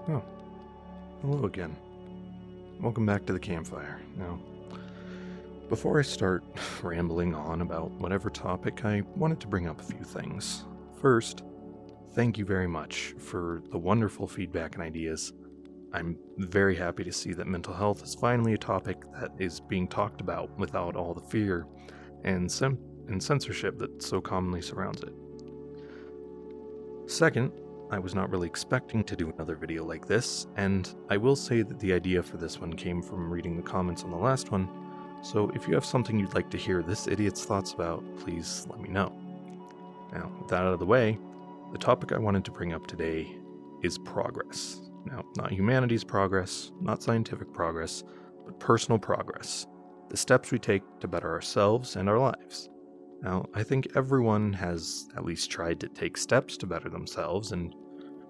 Oh, hello again. Welcome back to the campfire. Now, before I start rambling on about whatever topic, I wanted to bring up a few things. First, thank you very much for the wonderful feedback and ideas. I'm very happy to see that mental health is finally a topic that is being talked about without all the fear and censorship that so commonly surrounds it. Second, I was not really expecting to do another video like this, and I will say that the idea for this one came from reading the comments on the last one, so if you have something you'd like to hear this idiot's thoughts about, please let me know. Now, with that out of the way, the topic I wanted to bring up today is progress. Now, not humanity's progress, not scientific progress, but personal progress. The steps we take to better ourselves and our lives. Now, I think everyone has at least tried to take steps to better themselves, and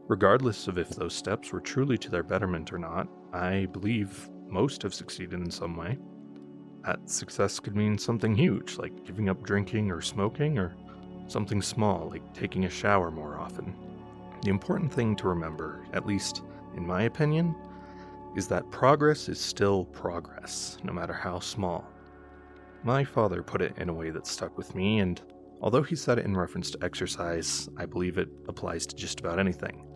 regardless of if those steps were truly to their betterment or not, I believe most have succeeded in some way. That success could mean something huge, like giving up drinking or smoking, or something small, like taking a shower more often. The important thing to remember, at least in my opinion, is that progress is still progress, no matter how small. My father put it in a way that stuck with me, and although he said it in reference to exercise, I believe it applies to just about anything.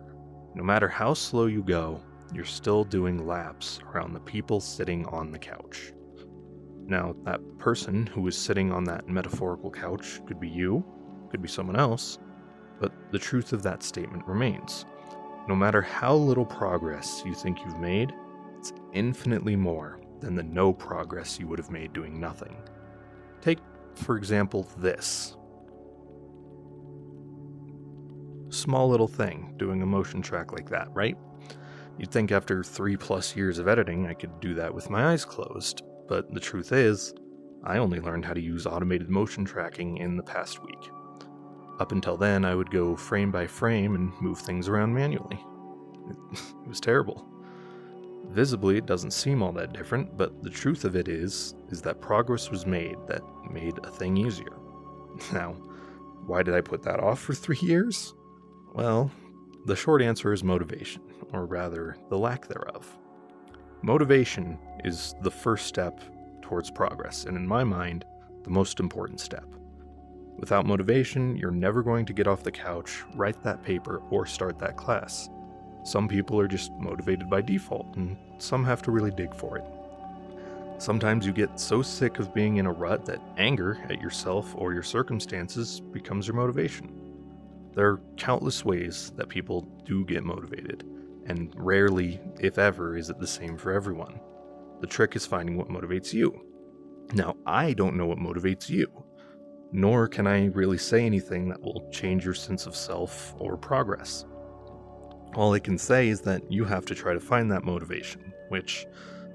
No matter how slow you go, you're still doing laps around the people sitting on the couch. Now, that person who is sitting on that metaphorical couch could be you, could be someone else, but the truth of that statement remains. No matter how little progress you think you've made, it's infinitely more than the no progress you would have made doing nothing. Take, for example, this. Small little thing, doing a motion track like that, right? You'd think after 3+ years of editing I could do that with my eyes closed, but the truth is, I only learned how to use automated motion tracking in the past week. Up until then, I would go frame by frame and move things around manually. It was terrible. Visibly, it doesn't seem all that different, but the truth of it is that progress was made that made a thing easier. Now, why did I put that off for 3 years? Well, the short answer is motivation, or rather, the lack thereof. Motivation is the first step towards progress, and in my mind, the most important step. Without motivation, you're never going to get off the couch, write that paper, or start that class. Some people are just motivated by default, and some have to really dig for it. Sometimes you get so sick of being in a rut that anger at yourself or your circumstances becomes your motivation. There are countless ways that people do get motivated, and rarely, if ever, is it the same for everyone. The trick is finding what motivates you. Now, I don't know what motivates you, nor can I really say anything that will change your sense of self or progress. All I can say is that you have to try to find that motivation, which,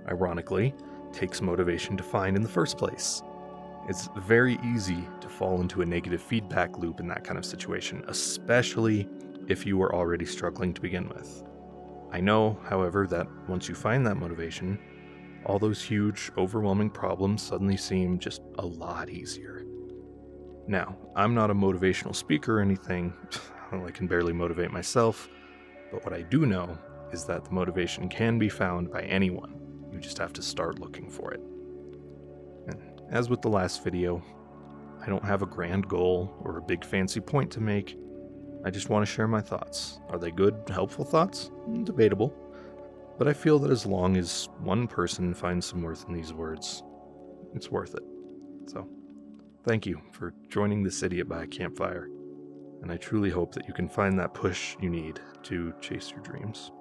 ironically, takes motivation to find in the first place. It's very easy to fall into a negative feedback loop in that kind of situation, especially if you are already struggling to begin with. I know, however, that once you find that motivation, all those huge, overwhelming problems suddenly seem just a lot easier. Now, I'm not a motivational speaker or anything, I can barely motivate myself, but what I do know is that the motivation can be found by anyone. You just have to start looking for it. And as with the last video, I don't have a grand goal or a big fancy point to make. I just want to share my thoughts. Are they good, helpful thoughts? Debatable. But I feel that as long as one person finds some worth in these words, it's worth it. So, thank you for joining this idiot by a campfire. And I truly hope that you can find that push you need to chase your dreams.